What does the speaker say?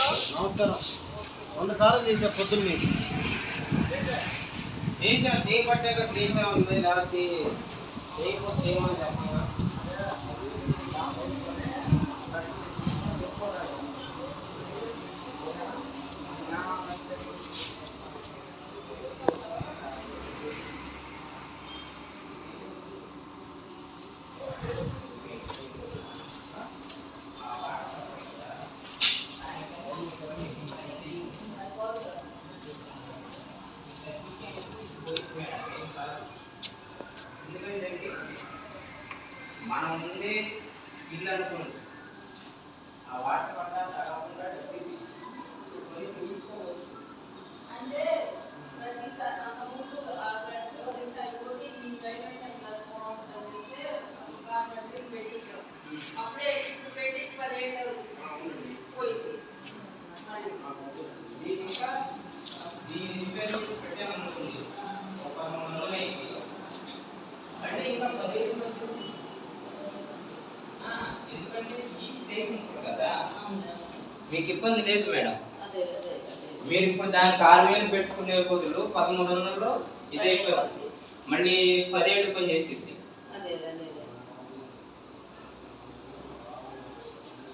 నమస్కారం. 100 సార్లు చేసా పొద్దున్నే. చేసా చేయబట్టాక చేసా ఉంది లేకపోతే చేయకపోతే చేయమని చెప్పాను. మనం ముందే ఇల్లు అనుకోండి ఆ వాటర్ పట్టాలి అంటే ప్రతిసారి ముందు అప్పుడే పెట్టించి 10 ఏళ్ళు పోయింది. ఇంకా దీని పెట్టామనుకోండి ఒక 3 నెలలు అయింది అంటే ఇంకా 10 ఏళ్ళు వచ్చేసి ఎందుకంటే ఈ టైం ఉంటుంది కదా మీకు ఇబ్బంది లేదు మేడం. మీరు ఇప్పుడు దానికి 6000 పెట్టుకునే బదులు 1300లో ఇదే మళ్ళీ 10 ఏళ్ళు పని చేసింది.